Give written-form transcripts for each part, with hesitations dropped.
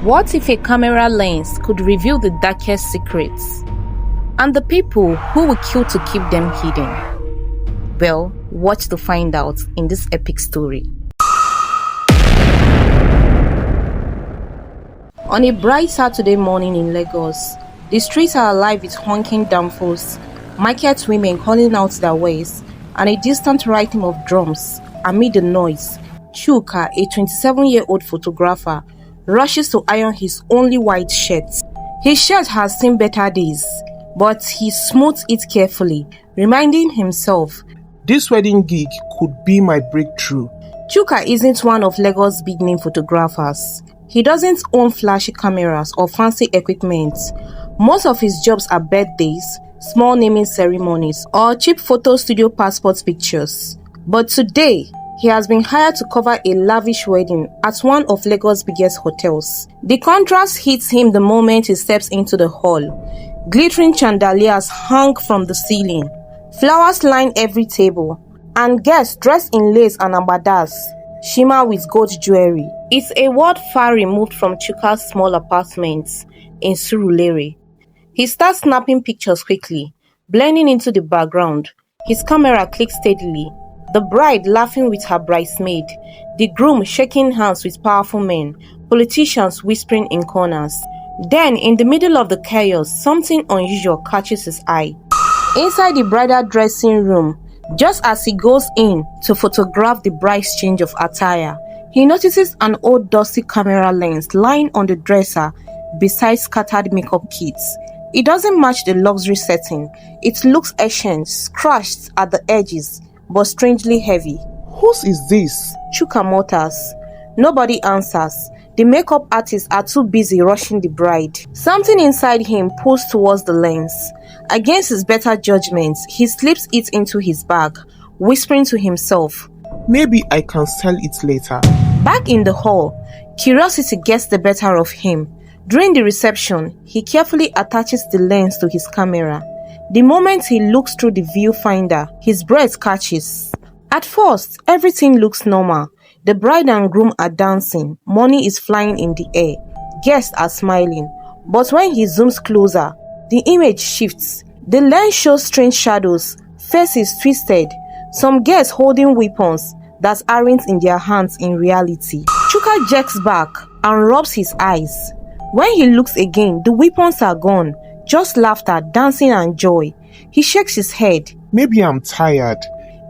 What if a camera lens could reveal the darkest secrets? And the people who will kill to keep them hidden? Well, watch to find out in this epic story. On a bright Saturday morning in Lagos, the streets are alive with honking dampos, market women calling out their wares, and a distant rhythm of drums. Amid the noise, Chuka, a 27-year-old photographer, rushes to iron his only white shirt. His shirt has seen better days, but he smooths it carefully, reminding himself, this wedding gig could be my breakthrough. Chuka isn't one of Lagos' big-name photographers. He doesn't own flashy cameras or fancy equipment. Most of his jobs are birthdays, small naming ceremonies, or cheap photo studio passport pictures. But today, he has been hired to cover a lavish wedding at one of Lagos' biggest hotels. The contrast hits him the moment he steps into the hall. Glittering chandeliers hang from the ceiling. Flowers line every table, and guests dressed in lace and abadas shimmer with gold jewelry. It's a world far removed from Chuka's small apartments in Surulere. He starts snapping pictures quickly, blending into the background. His camera clicks steadily. The bride laughing with her bridesmaid, the groom shaking hands with powerful men, politicians whispering in corners. Then, in the middle of the chaos, something unusual catches his eye. Inside the bridal dressing room, just as he goes in to photograph the bride's change of attire, he notices an old dusty camera lens lying on the dresser beside scattered makeup kits. It doesn't match the luxury setting. It looks ancient, scratched at the edges, but strangely heavy. Whose is this? Chuka mutters. Nobody answers. The makeup artists are too busy rushing the bride. Something inside him pulls towards the lens. Against his better judgment, he slips it into his bag, whispering to himself, maybe I can sell it later. Back in the hall, curiosity gets the better of him. During the reception, he carefully attaches the lens to his camera. The moment he looks through the viewfinder, his breath catches. At first, everything looks normal. The bride and groom are dancing, money is flying in the air, guests are smiling. But when he zooms closer, the image shifts. The lens shows strange shadows, faces twisted, some guests holding weapons that aren't in their hands in reality. Chuka jerks back and rubs his eyes. When he looks again, the weapons are gone. Just laughter, dancing and joy. He shakes his head. Maybe I'm tired.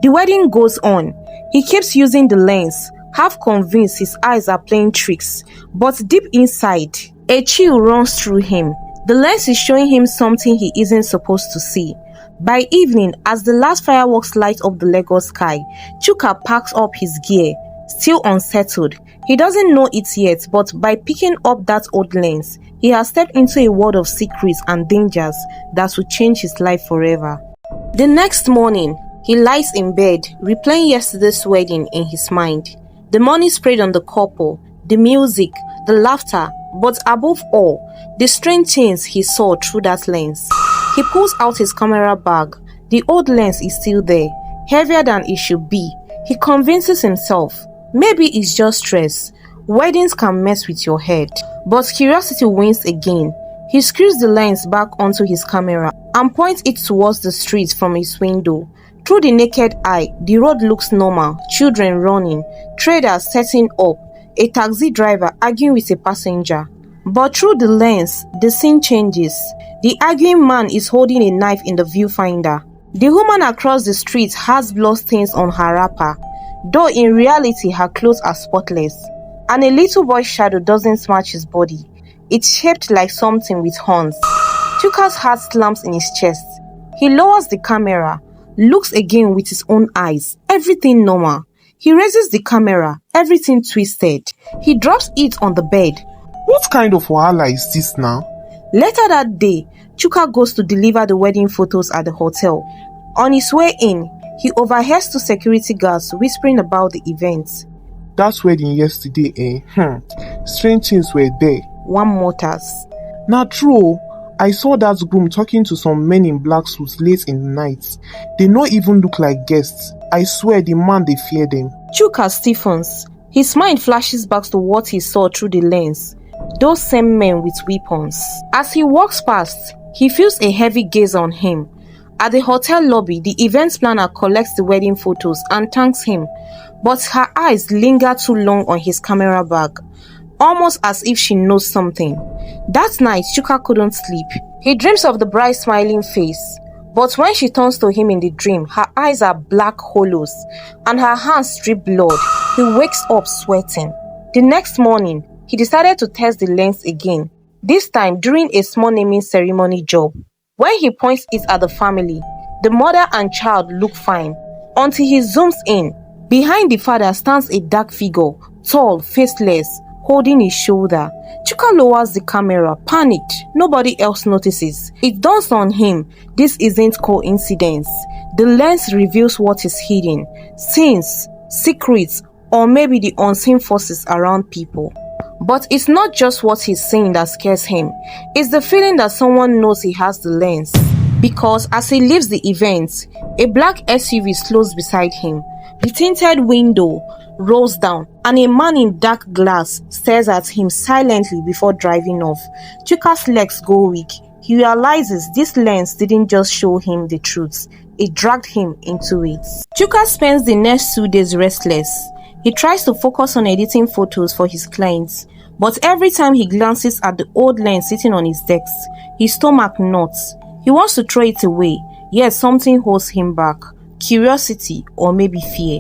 The wedding goes on. He keeps using the lens, half convinced his eyes are playing tricks. But deep inside, a chill runs through him. The lens is showing him something he isn't supposed to see. By evening, as the last fireworks light up the Lagos sky, Chuka packs up his gear, still unsettled. He doesn't know it yet, but by picking up that old lens, he has stepped into a world of secrets and dangers that will change his life forever. The next morning, he lies in bed, replaying yesterday's wedding in his mind. The money sprayed on the couple, the music, the laughter, but above all, the strange things he saw through that lens. He pulls out his camera bag. The old lens is still there, heavier than it should be. He convinces himself, maybe it's just stress. Weddings can mess with your head. But curiosity wins again. He screws the lens back onto his camera and points it towards the street from his window. Through the naked eye, the road looks normal, children running, traders setting up, a taxi driver arguing with a passenger. But through the lens, the scene changes. The arguing man is holding a knife in the viewfinder. The woman across the street has blood stains on her wrapper, though in reality her clothes are spotless. And a little boy's shadow doesn't match his body. It's shaped like something with horns. Chuka's heart slams in his chest. He lowers the camera, looks again with his own eyes. Everything normal. He raises the camera, everything twisted. He drops it on the bed. What kind of wahala is this now? Later that day, Chuka goes to deliver the wedding photos at the hotel. On his way in, he overhears two security guards whispering about the event. That wedding yesterday, strange things were there. One mutters. Not true. I saw that groom talking to some men in black suits late in the night. They don't even look like guests. I swear the man they fear them. Chuka stiffens. His mind flashes back to what he saw through the lens. those same men with weapons. As he walks past, he feels a heavy gaze on him. At the hotel lobby, the event planner collects the wedding photos and thanks him, but her eyes linger too long on his camera bag, almost as if she knows something. That night, Chuka couldn't sleep. He dreams of the bride's smiling face, but when she turns to him in the dream, her eyes are black hollows and her hands drip blood. He wakes up sweating. The next morning, he decided to test the lens again, this time during a small naming ceremony job. When he points it at the family, the mother and child look fine, until he zooms in. Behind the father stands a dark figure, tall, faceless, holding his shoulder. Chuka lowers the camera, panicked. Nobody else notices. It dawns on him, this isn't coincidence. The lens reveals what is hidden, sins, secrets, or maybe the unseen forces around people. But it's not just what he's seeing that scares him. It's the feeling that someone knows he has the lens. Because as he leaves the event, a black SUV slows beside him. The tinted window rolls down and a man in dark glass stares at him silently before driving off. Chuka's legs go weak. He realizes this lens didn't just show him the truth, it dragged him into it. Chuka spends the next 2 days restless. He tries to focus on editing photos for his clients, but every time he glances at the old lens sitting on his desk, his stomach knots. He wants to throw it away, yet something holds him back. Curiosity or maybe fear.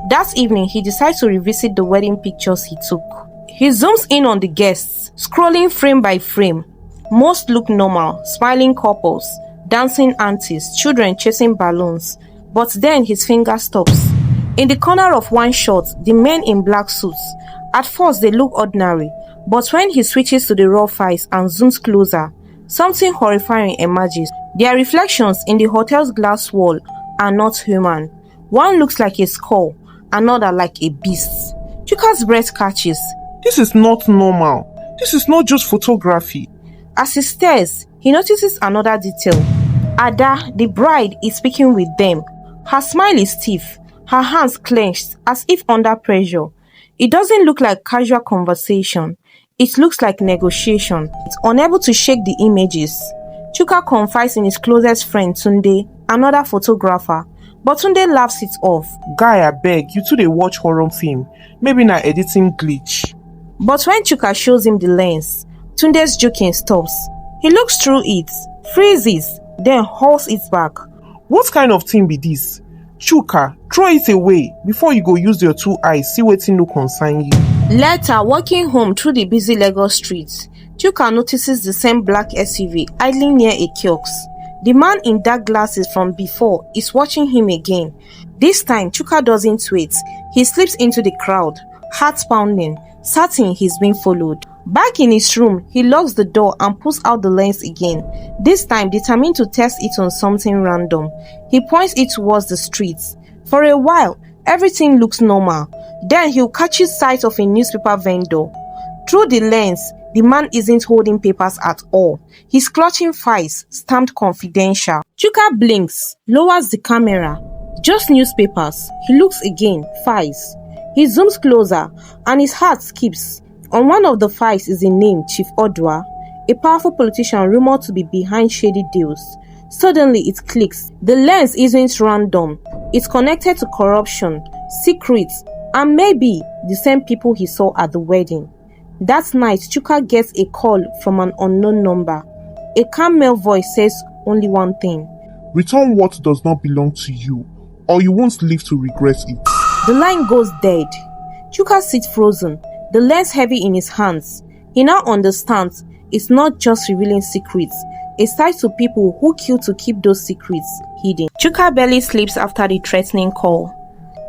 That evening, he decides to revisit the wedding pictures he took. He zooms in on the guests, scrolling frame by frame. Most look normal, smiling couples, dancing aunties, children chasing balloons. But then his finger stops. In the corner of one shot, the men in black suits. At first they look ordinary, but when he switches to the raw files and zooms closer, something horrifying emerges. Their reflections in the hotel's glass wall are not human. One looks like a skull, another like a beast. Chuka's breath catches. This is not normal. This is not just photography. As he stares, he notices another detail. Ada, the bride, is speaking with them. Her smile is stiff, her hands clenched as if under pressure. It doesn't look like casual conversation. It looks like negotiation. It's unable to shake the images. Chuka confides in his closest friend Tunde, another photographer, but Tunde laughs it off. Guy, I beg, you two dey watch horror film. Maybe na editing glitch. But when Chuka shows him the lens, Tunde's joking stops. He looks through it, freezes, then hauls it back. What kind of thing be this? Chuka, throw it away before you go use your 2 eyes see wetin no concern you. Later, walking home through the busy Lagos streets, Chuka notices the same black SUV idling near a kiosk. The man in dark glasses from before is watching him again. This time, Chuka doesn't wait. He slips into the crowd, heart pounding, certain he's being followed. Back in his room, he locks the door and pulls out the lens again, this time determined to test it on something random. He points it towards the streets. For a while, everything looks normal. Then he catches sight of a newspaper vendor. Through the lens, the man isn't holding papers at all. He's clutching files, stamped confidential. Chuka blinks, lowers the camera. Just newspapers. He looks again, files. He zooms closer, and his heart skips. On one of the files is the name Chief Odwa, a powerful politician rumored to be behind shady deals. Suddenly it clicks. The lens isn't random. It's connected to corruption, secrets, and maybe the same people he saw at the wedding. That night, Chuka gets a call from an unknown number. A calm male voice says only one thing. Return what does not belong to you, or you won't live to regret it. The line goes dead. Chuka sits frozen, the lens heavy in his hands. He now understands it's not just revealing secrets, it's tied to people who kill to keep those secrets hidden. Chuka barely sleeps after the threatening call.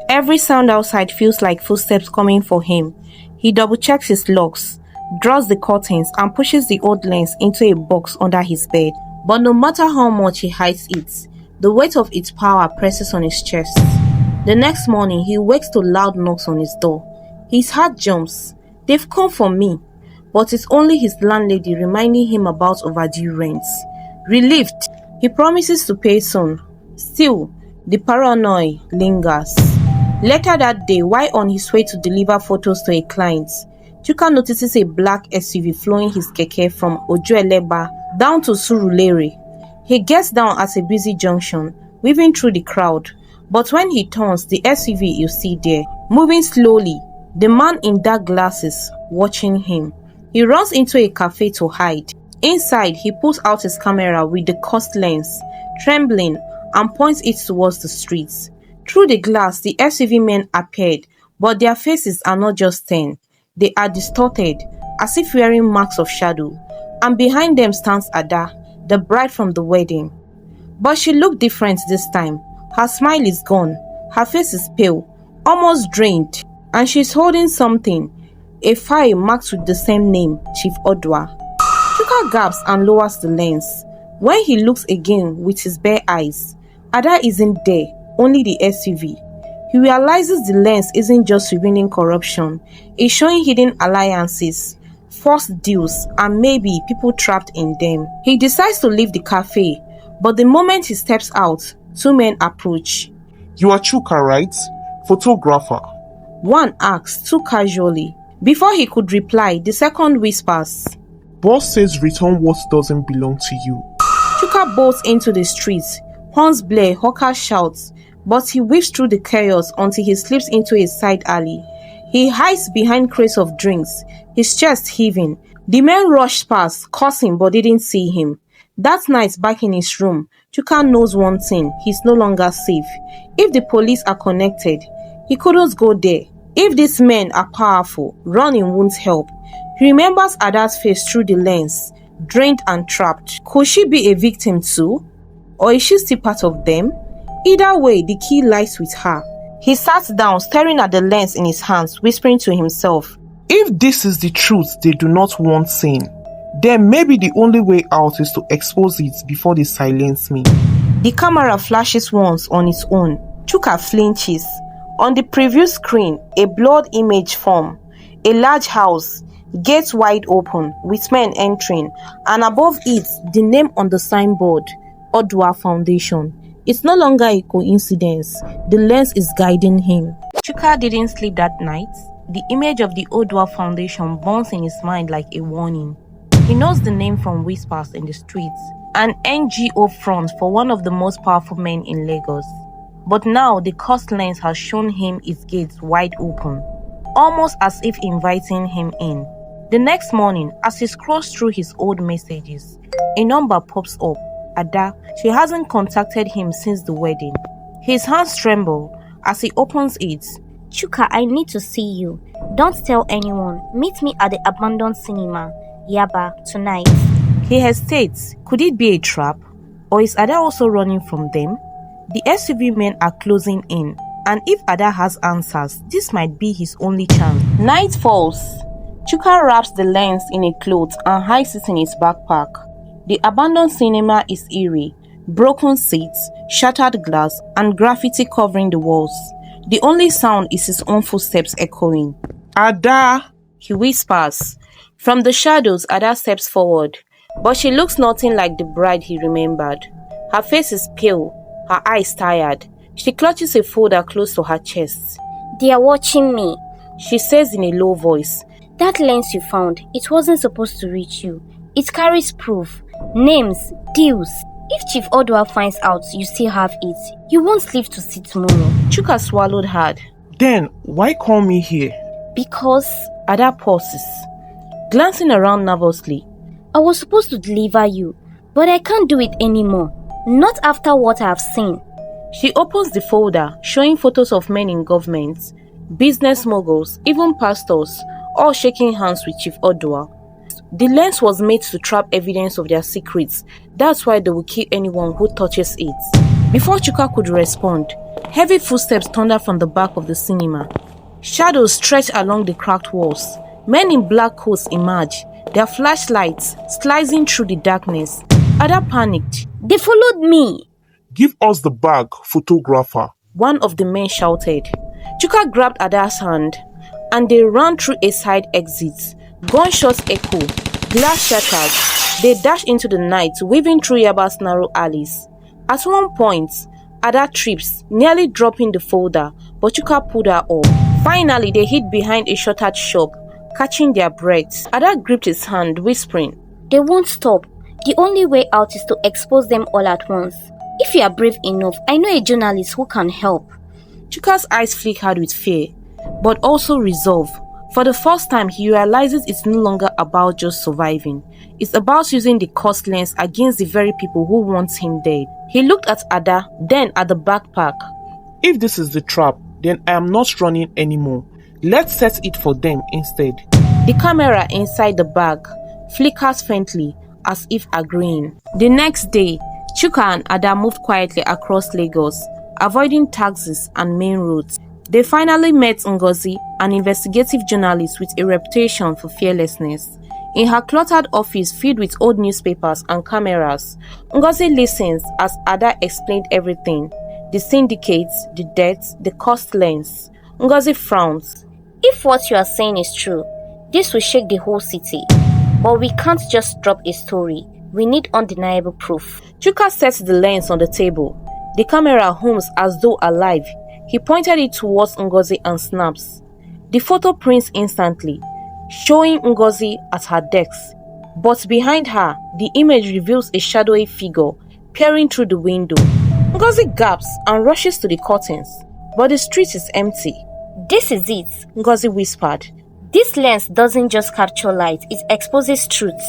Every sound outside feels like footsteps coming for him. He double-checks his locks, draws the curtains, and pushes the old lens into a box under his bed. But no matter how much he hides it, the weight of its power presses on his chest. The next morning, he wakes to loud knocks on his door. His heart jumps. They've come for me. But it's only his landlady reminding him about overdue rents. Relieved, he promises to pay soon. Still, the paranoia lingers. Later that day, while on his way to deliver photos to a client, Chuka notices a black SUV flowing his keke from Ojueleba down to Surulere. He gets down at a busy junction, weaving through the crowd. But when he turns, the SUV you see there, moving slowly, the man in dark glasses watching him. He runs into a cafe to hide. Inside, he pulls out his camera with the cost lens, trembling, and points it towards the streets. Through the glass, the SUV men appeared, but their faces are not just thin. They are distorted, as if wearing marks of shadow. And behind them stands Ada, the bride from the wedding. But she looked different this time. Her smile is gone. Her face is pale, almost drained, and she's holding something, a file marked with the same name, Chief Odwa. Chuka gasps and lowers the lens. When he looks again with his bare eyes, Ada isn't there, only the SUV. He realizes the lens isn't just revealing corruption, it's showing hidden alliances, forced deals, and maybe people trapped in them. He decides to leave the cafe, but the moment he steps out, two men approach. You are Chuka, right? Photographer. One asks too casually. Before he could reply, the second whispers, Boss says return what doesn't belong to you. Chuka bolts into the streets. Horns blare, hawkers shout, but he weaves through the chaos until he slips into a side alley. He hides behind crates of drinks, his chest heaving. The men rushed past, cursing but didn't see him. That night back in his room, Chuka knows one thing, he's no longer safe. If the police are connected, he couldn't go there. If these men are powerful, running won't help. He remembers Ada's face through the lens, drained and trapped. Could she be a victim too? Or is she still part of them? Either way, the key lies with her. He sat down, staring at the lens in his hands, whispering to himself, If this is the truth they do not want seen, then maybe the only way out is to expose it before they silence me. The camera flashes once on its own. Chuka flinches. On the preview screen, a blurred image forms. A large house, gates wide open, with men entering, and above it, the name on the signboard, Odwa Foundation. It's no longer a coincidence. The lens is guiding him. Chuka didn't sleep that night. The image of the Odwa Foundation burns in his mind like a warning. He knows the name from whispers in the streets, an NGO front for one of the most powerful men in Lagos. But now the cost lens has shown him its gates wide open, almost as if inviting him in. The next morning, as he scrolls through his old messages, a number pops up. Ada. She hasn't contacted him since the wedding. His hands tremble as he opens it. Chuka, I need to see you. Don't tell anyone. Meet me at the abandoned cinema, Yaba, tonight. He hesitates. Could it be a trap? Or is Ada also running from them? The SUV men are closing in, and if Ada has answers, this might be his only chance. Night falls. Chuka wraps the lens in a cloth and hides it in his backpack. The abandoned cinema is eerie. Broken seats, shattered glass, and graffiti covering the walls. The only sound is his own footsteps echoing. Ada! He whispers. From the shadows, Ada steps forward, but she looks nothing like the bride he remembered. Her face is pale, her eyes tired. She clutches a folder close to her chest. They are watching me, she says in a low voice. That lens you found, it wasn't supposed to reach you. It carries proof, names, deals. If Chief Odwa finds out you still have it, you won't sleep to see tomorrow. Chuka swallowed hard. Then, why call me here? Because... Ada pauses, glancing around nervously. I was supposed to deliver you, but I can't do it anymore. Not after what I have seen. She opens the folder, showing photos of men in government, business moguls, even pastors, all shaking hands with Chief Odwa. The lens was made to trap evidence of their secrets. That's why they will kill anyone who touches it. Before Chuka could respond, heavy footsteps thundered from the back of the cinema. Shadows stretched along the cracked walls. Men in black coats emerged, their flashlights slicing through the darkness. Ada panicked. They followed me. Give us the bag, photographer. One of the men shouted. Chuka grabbed Ada's hand, and they ran through a side exit. Gunshots echo, glass shatters. They dashed into the night, weaving through Yaba's narrow alleys. At one point, Ada trips, nearly dropping the folder, but Chuka pulled her up. Finally, they hid behind a shuttered shop, catching their breaths. Ada gripped his hand, whispering, "They won't stop. The only way out is to expose them all at once. If you are brave enough, I know a journalist who can help." Chuka's eyes flickered with fear, but also resolve. For the first time, he realizes it's no longer about just surviving. It's about using the cost lens against the very people who want him dead. He looked at Ada, then at the backpack. If this is the trap, then I am not running anymore. Let's set it for them instead. The camera inside the bag flickers faintly, as if agreeing. The next day, Chuka and Ada moved quietly across Lagos, avoiding taxis and main roads. They finally met Ngozi, an investigative journalist with a reputation for fearlessness. In her cluttered office filled with old newspapers and cameras, Ngozi listens as Ada explained everything. The syndicates, the debts, the cost lens. Ngozi frowns. "If what you are saying is true, this will shake the whole city. But we can't just drop a story. We need undeniable proof." Chuka sets the lens on the table. The camera hums as though alive. He pointed it towards Ngozi and snaps. The photo prints instantly, showing Ngozi at her desk. But behind her, the image reveals a shadowy figure peering through the window. Ngozi gasps and rushes to the curtains, but the street is empty. "This is it," Ngozi whispered. "This lens doesn't just capture light, it exposes truth."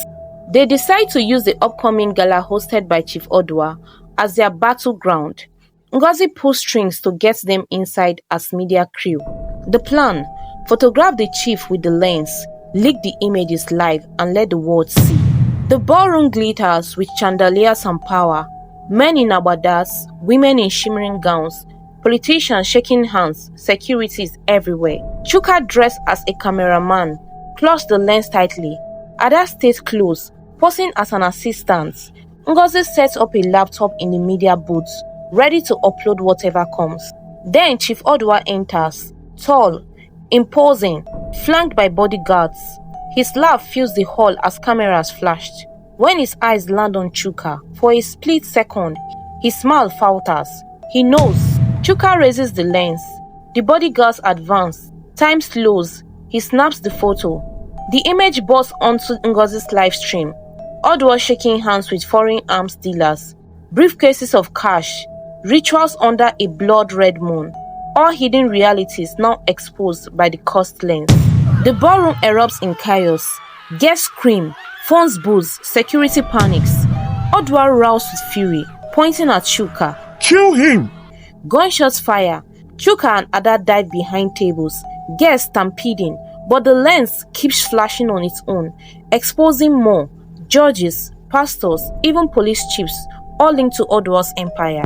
They decide to use the upcoming gala hosted by Chief Odua as their battleground. Ngozi pulls strings to get them inside as media crew. The plan: photograph the chief with the lens, leak the images live, and let the world see. The ballroom glitters with chandeliers and power, men in agbadas, women in shimmering gowns, politicians shaking hands, securities everywhere. Chuka, dressed as a cameraman, clutched the lens tightly. Ada stayed close, posing as an assistant. Ngozi sets up a laptop in the media booth, ready to upload whatever comes. Then Chief Odua enters, tall, imposing, flanked by bodyguards. His laugh fills the hall as cameras flashed. When his eyes land on Chuka, for a split second, his smile falters. He knows. Chuka raises the lens. The bodyguards advance. Time slows. He snaps the photo. The image bursts onto Ngozi's live stream. Odua shaking hands with foreign arms dealers. Briefcases of cash. Rituals under a blood-red moon. All hidden realities now exposed by the cost lens. The ballroom erupts in chaos. Guests scream. Phones buzz. Security panics. Odua roused with fury, pointing at Chuka. Kill him! Gunshots fire. Chuka and Ada dive behind tables. Guests stampeding. But the lens keeps flashing on its own, exposing more. Judges, pastors, even police chiefs, all linked to Odua's empire.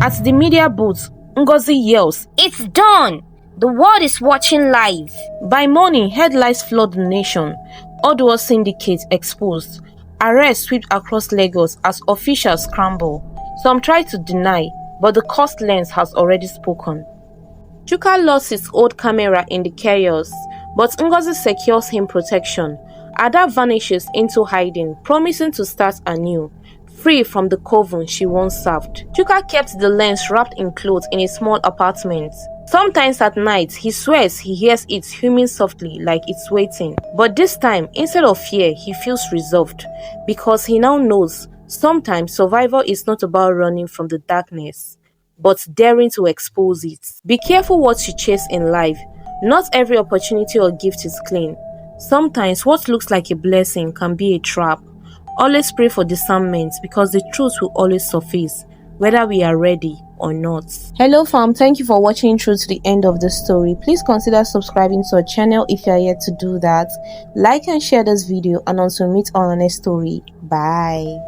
At the media booth, Ngozi yells, "It's done! The world is watching live!" By morning, headlines flood the nation. Odua's syndicate exposed. Arrests sweep across Lagos as officials scramble. Some try to deny, but the cost lens has already spoken. Chuka lost his old camera in the chaos, but Ngozi secures him protection. Ada vanishes into hiding, promising to start anew, free from the coven she once served. Chuka kept the lens wrapped in clothes in a small apartment. Sometimes at night, he swears he hears it humming softly like it's waiting. But this time, instead of fear, he feels resolved, because he now knows sometimes survival is not about running from the darkness, but daring to expose it. Be careful what you chase in life. Not every opportunity or gift is clean. Sometimes what looks like a blessing can be a trap. Always pray for discernment, because the truth will always surface, whether we are ready or not. Hello fam, thank you for watching through to the end of the story. Please consider subscribing to our channel if you are yet to do that. Like and share this video, and also meet on our next story. Bye.